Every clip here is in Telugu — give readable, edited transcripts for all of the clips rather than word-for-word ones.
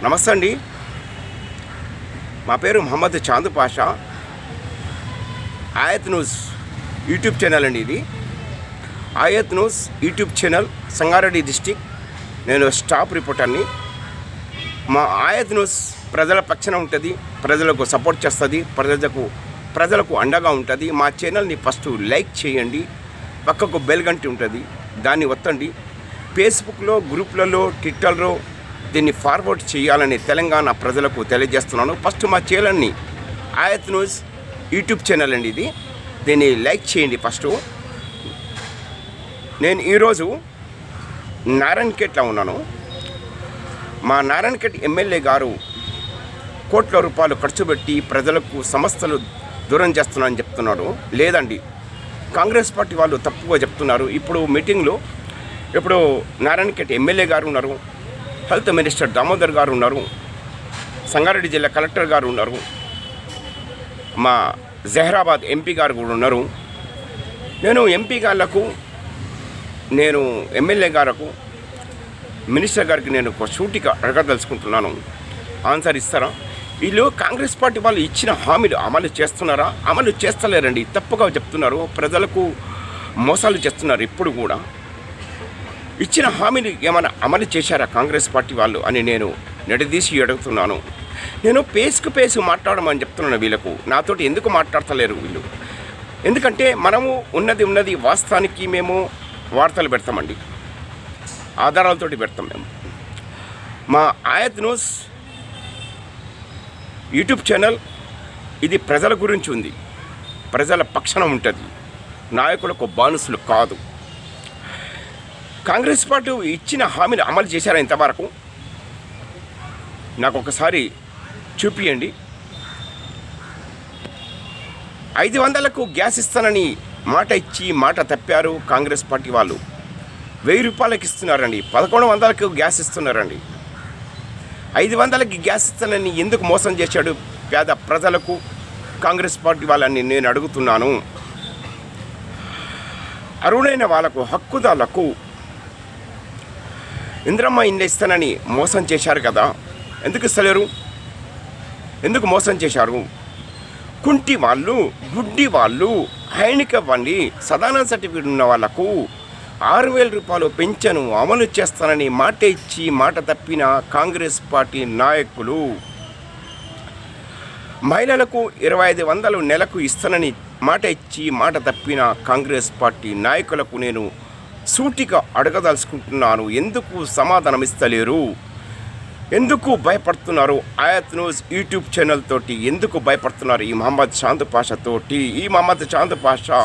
నమస్తే అండి. మా పేరు మహమ్మద్ చాంద్ పాషా. ఆయత్ న్యూస్ యూట్యూబ్ ఛానల్ అండి ఇది. Aayat news YouTube channel, Sangareddy district. నేను స్టాఫ్ రిపోర్టర్ని. మా ఆయత్ న్యూస్ ప్రజల పక్షాన ఉంటుంది, ప్రజలకు సపోర్ట్ చేస్తుంది, ప్రజలకు అండగా ఉంటుంది. మా ఛానల్ని ఫస్ట్ లైక్ చేయండి, పక్కకు బెల్ గంట ఉంటుంది, దాన్ని ఒత్తండి. ఫేస్బుక్లో, గ్రూప్లలో, ట్విట్టర్లో దీన్ని ఫార్వర్డ్ చేయాలని తెలంగాణ ప్రజలకు తెలియజేస్తున్నాను. ఫస్ట్ మా ఛానల్ని ఆయత్ న్యూస్ యూట్యూబ్ ఛానల్ అండి ఇది, దీన్ని లైక్ చేయండి ఫస్ట్. నేను ఈరోజు నారాయణఖేట్లో ఉన్నాను. మా నారాయణఖేట్ ఎమ్మెల్యే గారు కోట్ల రూపాయలు ఖర్చు పెట్టి ప్రజలకు సమస్యలు దూరం చేస్తున్నారని చెప్తున్నాడు. లేదండి, కాంగ్రెస్ పార్టీ వాళ్ళు తప్పుగా చెప్తున్నారు. ఇప్పుడు మీటింగ్లో నారాయణఖేట్ ఎమ్మెల్యే గారు ఉన్నారు, హెల్త్ మినిస్టర్ దామోదర్ గారు ఉన్నారు, సంగారెడ్డి జిల్లా కలెక్టర్ గారు ఉన్నారు, మా జహరాబాద్ ఎంపీ గారు కూడా ఉన్నారు. నేను ఎంపీ గారులకు, నేను ఎమ్మెల్యే గారికి, మినిస్టర్ గారికి నేను ఒక సూటిగా అడగదలుచుకుంటున్నాను. ఆన్సర్ ఇస్తారా? వీళ్ళు కాంగ్రెస్ పార్టీ వాళ్ళు ఇచ్చిన హామీలు అమలు చేస్తున్నారా? అమలు చేస్తలేరండి, తప్పుగా చెప్తున్నారు, ప్రజలకు మోసాలు చేస్తున్నారు. ఇప్పుడు కూడా ఇచ్చిన హామీలు ఏమైనా అమలు చేశారా కాంగ్రెస్ పార్టీ వాళ్ళు అని నేను నిలదీసి అడుగుతున్నాను. నేను పేసు మాట్లాడమని చెప్తున్నాను వీళ్ళకు. నాతోటి ఎందుకు మాట్లాడతలేరు వీళ్ళు? ఎందుకంటే మనము ఉన్నది వాస్తవానికి మేము వార్తలు పెడతామండి, ఆధారాలతోటి పెడతాం మేము. మా ఆయత్ న్యూస్ యూట్యూబ్ ఛానల్ ఇది ప్రజల గురించి ఉంది, ప్రజల పక్షాన ఉంటుంది, నాయకులకు బానిసలు కాదు. కాంగ్రెస్ పార్టీ ఇచ్చిన హామీని అమలు చేశారా ఇంతవరకు? నాకు ఒకసారి చూపియండి. 500కు గ్యాస్ ఇస్తానని మాట ఇచ్చి మాట తప్పారు కాంగ్రెస్ పార్టీ వాళ్ళు. 1000 రూపాయలకి ఇస్తున్నారండి, 1100కు గ్యాస్ ఇస్తున్నారండి. 500కి గ్యాస్ ఇస్తానని ఎందుకు మోసం చేశాడు పేద ప్రజలకు కాంగ్రెస్ పార్టీ వాళ్ళని నేను అడుగుతున్నాను. అర్హులైన వాళ్ళకు, హక్కుదారులకు ఇంద్రమ్మ ఇండ్లు ఇస్తానని మోసం చేశారు కదా, ఎందుకు ఇస్తలేరు? ఎందుకు మోసం చేశారు? కుంటి వాళ్ళు, గుడ్డి వాళ్ళు, హైనిక ఇవ్వండి, సదాన సర్టిఫికేట్ ఉన్న వాళ్లకు 6000 రూపాయలు పెన్షన్ అమలు చేస్తానని మాట ఇచ్చి మాట తప్పిన కాంగ్రెస్ పార్టీ నాయకులు. మహిళలకు 2500 నెలకు ఇస్తానని మాట ఇచ్చి మాట తప్పిన కాంగ్రెస్ పార్టీ నాయకులకు నేను సూటిగా అడగదలుచుకుంటున్నాను. ఎందుకు సమాధానం ఇస్తలేరు? ఎందుకు భయపడుతున్నారు? ఆయత్ న్యూస్ యూట్యూబ్ ఛానల్ తోటి ఎందుకు భయపడుతున్నారు? ఈ మహమ్మద్ చాంద్ పాషా తోటి, ఈ మహమ్మద్ చాంద్ పాషా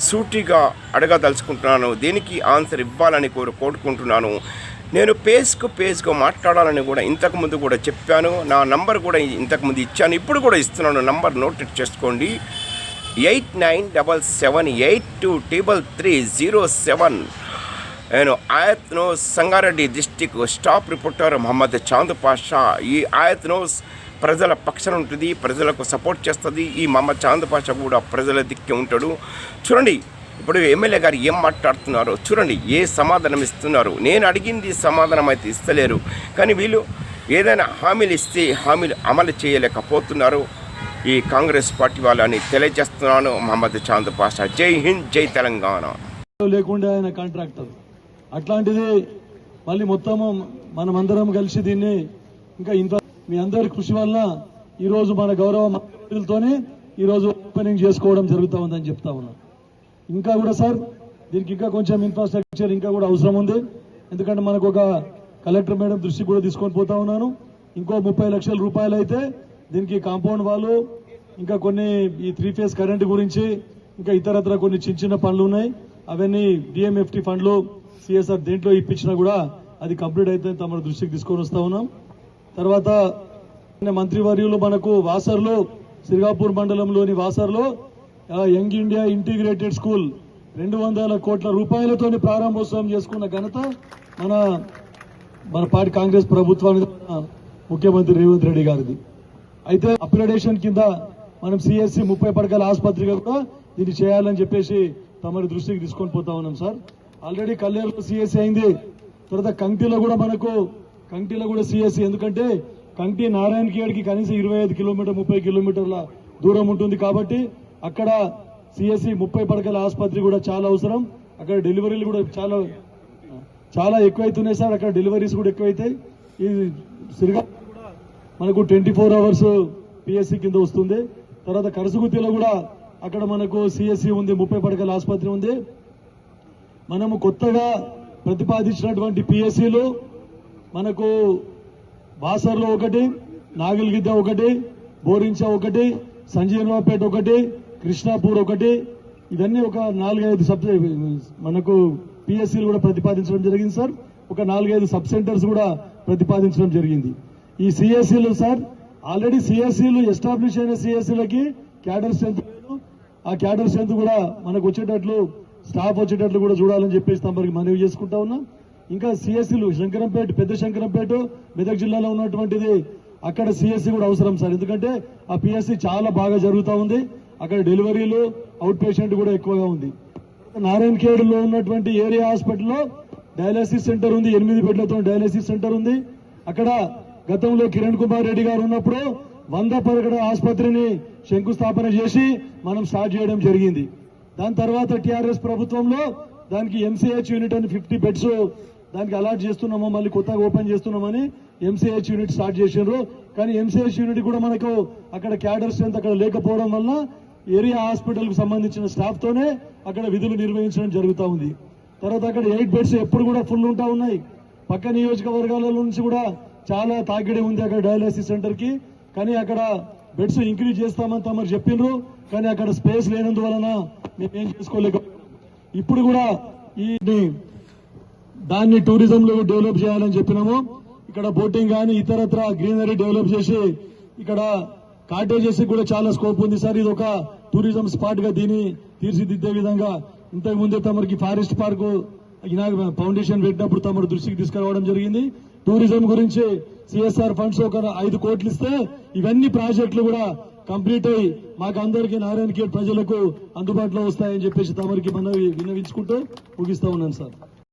సూటిగా అడగదలుచుకుంటున్నాను. దీనికి ఆన్సర్ ఇవ్వాలని కోరుకుంటున్నాను. నేను పేజ్కు మాట్లాడాలని కూడా ఇంతకుముందు కూడా చెప్పాను. నా నంబర్ కూడా ఇంతకుముందు ఇచ్చాను, ఇప్పుడు కూడా ఇస్తున్నాను. నంబర్ నోట్ చేసుకోండి, 8977823307. నేను Aayat news Sangareddy district staff reporter Mohammed Chand Pasha. ఈ ఆయత్ న్యూస్ ప్రజల పక్షాన ఉంటుంది, ప్రజలకు సపోర్ట్ చేస్తుంది. ఈ మహమ్మద్ చాంద్ పాషా కూడా ప్రజల దిక్కే ఉంటాడు. చూడండి ఇప్పుడు ఎమ్మెల్యే గారు ఏం మాట్లాడుతున్నారో చూడండి, ఏ సమాధానం ఇస్తున్నారు. నేను అడిగింది సమాధానం అయితే ఇస్తలేరు, కానీ వీళ్ళు ఏదైనా హామీలు ఇస్తే హామీలు అమలు చేయలేకపోతున్నారు ఈ కాంగ్రెస్ పార్టీ వాళ్ళని తెలియజేస్తున్నాను. మహమ్మద్ చాంద్ పాషా. జై హింద్, జై తెలంగాణ. లేకుండా ఆయన కాంట్రాక్టర్, అట్లాంటిది మళ్ళీ మొత్తము మనమందరం కలిసి దీన్ని ఇంకా ఇంత మీ అందరి కృషి వల్ల ఈరోజు మన గౌరవ మంత్రులతోనే ఈరోజు ఓపెనింగ్ చేసుకోవడం జరుగుతూ ఉందని చెప్తా ఉన్నా. ఇంకా కూడా సార్ దీనికి ఇంకా కొంచెం ఇన్ఫ్రాస్ట్రక్చర్ ఇంకా కూడా అవసరం ఉంది. ఎందుకంటే మనకు ఒక కలెక్టర్ మేడం దృష్టికి కూడా తీసుకొని పోతా ఉన్నాను. ఇంకో 30 లక్షల రూపాయలు అయితే దీనికి కాంపౌండ్ వాళ్ళు, ఇంకా కొన్ని ఈ 3 ఫేజ్ కరెంట్ గురించి, ఇంకా ఇతరత్ర కొన్ని చిన్న పనులు ఉన్నాయి. అవన్నీ డిఎంఎఫ్టీ ఫండ్లు, సిఎస్ఆర్ దేంట్లో ఇప్పించినా కూడా అది కంప్లీట్ అయితే తమ దృష్టికి తీసుకొని వస్తా ఉన్నాం. తర్వాత మంత్రివర్యులు మనకు వాసర్లో, సిర్గాపూర్ మండలంలోని వాసర్లో యంగ్ ఇండియా ఇంటిగ్రేటెడ్ స్కూల్ 200 కోట్ల రూపాయలతో ప్రారంభోత్సవం చేసుకున్న ఘనత మన పార్టీ కాంగ్రెస్ ప్రభుత్వానికి, ముఖ్యమంత్రి రేవంత్ రెడ్డి గారిది. అయితే అప్గ్రేడేషన్ కింద మనం సిఎస్సి 30 పడకల ఆసుపత్రిగా కూడా దీన్ని చేయాలని చెప్పేసి తమరి దృష్టికి తీసుకొని పోతా ఉన్నాం సార్. ఆల్రెడీ కల్లేరులో సిఎస్సి అయింది, తర్వాత కంకిలో కూడా మనకు కంటిలో కూడా సిఎస్సి, ఎందుకంటే కంటి నారాయణఖేడ్కి కనీసం 25 కిలోమీటర్ 30 కిలోమీటర్ల దూరం ఉంటుంది కాబట్టి అక్కడ సిఎస్సి 30 పడకల ఆసుపత్రి కూడా చాలా అవసరం. అక్కడ డెలివరీలు కూడా చాలా ఎక్కువైతున్నాయి సార్. అక్కడ డెలివరీస్ కూడా ఎక్కువైతాయి. ఈ సిరిగా మనకు 24 అవర్స్ పిఎస్సి కింద వస్తుంది. తర్వాత కరసుగుత్తిలో కూడా అక్కడ మనకు సిఎస్సి ఉంది, 30 పడకల ఆసుపత్రి ఉంది. మనము కొత్తగా ప్రతిపాదించినటువంటి పిఎస్సిలు మనకు బాసర్లో ఒకటి, నాగిల్గిద్ద ఒకటి, బోరించ ఒకటి, సంజీవరావుపేట ఒకటి, కృష్ణాపూర్ ఒకటి, ఇవన్నీ ఒక 4-5 మనకు పిఎస్సీలు కూడా ప్రతిపాదించడం జరిగింది సార్. ఒక 4-5 సబ్ సెంటర్స్ కూడా ప్రతిపాదించడం జరిగింది. ఈ సిఎస్సీలు సార్ ఆల్రెడీ సిఎస్సీలు ఎస్టాబ్లిష్ అయిన సిఎస్సీలకి క్యాడర్ స్ట్రెంత్, ఆ క్యాడర్ స్ట్రెంత్ కూడా మనకు వచ్చేటట్లు, స్టాఫ్ వచ్చేటట్లు కూడా చూడాలని చెప్పేసి తమరికి మనవి చేసుకుంటా ఉన్నాం. ఇంకా సిఎస్సీలు శంకరంపేట, పెద్ద శంకరంపేట మెదక్ జిల్లాలో ఉన్నటువంటిది, అక్కడ సిఎస్సీ కూడా అవసరం సార్. ఎందుకంటే ఆ పిఎస్సీ చాలా బాగా జరుగుతూ ఉంది. అక్కడ డెలివరీలు, అవుట్ పేషెంట్ కూడా ఎక్కువగా ఉంది. నారాయణఖేడ్లో ఉన్నటువంటి ఏరియా హాస్పిటల్లో డయాలసిస్ సెంటర్ ఉంది, 8 బెడ్లతో డయాలసిస్ సెంటర్ ఉంది. అక్కడ గతంలో కిరణ్ కుమార్ రెడ్డి గారు ఉన్నప్పుడు 100 పడకల ఆసుపత్రిని శంకుస్థాపన చేసి మనం స్టార్ట్ చేయడం జరిగింది. దాని తర్వాత టీఆర్ఎస్ ప్రభుత్వంలో దానికి ఎంసీహెచ్ యూనిట్ అని 50 బెడ్స్ దానికి అలాట్ చేస్తున్నాము, మళ్ళీ కొత్తగా ఓపెన్ చేస్తున్నామని ఎంసీహెచ్ యూనిట్ స్టార్ట్ చేసినారు. కానీ ఎంసీహెచ్ యూనిట్ కూడా మనకు అక్కడ క్యాడర్ స్ట్రెంత్ అక్కడ లేకపోవడం వల్ల ఏరియా హాస్పిటల్ కు సంబంధించిన స్టాఫ్ తోనే అక్కడ విధులు నిర్వహించడం జరుగుతూ ఉంది. తర్వాత అక్కడ 8 బెడ్స్ ఎప్పుడు కూడా ఫుల్ ఉంటా ఉన్నాయి. పక్క నియోజకవర్గాల నుంచి కూడా చాలా తాకిడి ఉంది అక్కడ డయాలసిస్ సెంటర్ కి. కానీ అక్కడ బెడ్స్ ఇంక్రీజ్ చేస్తామని తమరు చెప్పిండ్రు, కానీ అక్కడ స్పేస్ లేనందువలన మేమేం చేసుకోలేక ఇప్పుడు కూడా దాన్ని టూరిజం లో డెవలప్ చేయాలని చెప్పినాము. ఇక్కడ బోటింగ్ కానీ ఇతరత్ర గ్రీనరీ డెవలప్ చేసి ఇక్కడ కాటేజెస్ కూడా చాలా స్కోప్ ఉంది సార్. ఇది ఒక టూరిజం స్పాట్ గా దీన్ని తీర్చిదిద్దే విధంగా ఇంతకు ముందే తమరికి ఫారెస్ట్ పార్క్ ఫౌండేషన్ పెట్టినప్పుడు తమరు దృష్టికి తీసుకురావడం జరిగింది. టూరిజం గురించి సిఎస్ఆర్ ఫండ్స్ ఒక 5 కోట్లు ఇస్తే ఇవన్నీ ప్రాజెక్టులు కూడా కంప్లీట్ అయ్యి మాకు అందరికీ నారాయణఖేడ్ ప్రజలకు అందుబాటులో వస్తాయని చెప్పేసి తమరికి విన్నవించుకుంటూ ముగిస్తా ఉన్నాను సార్.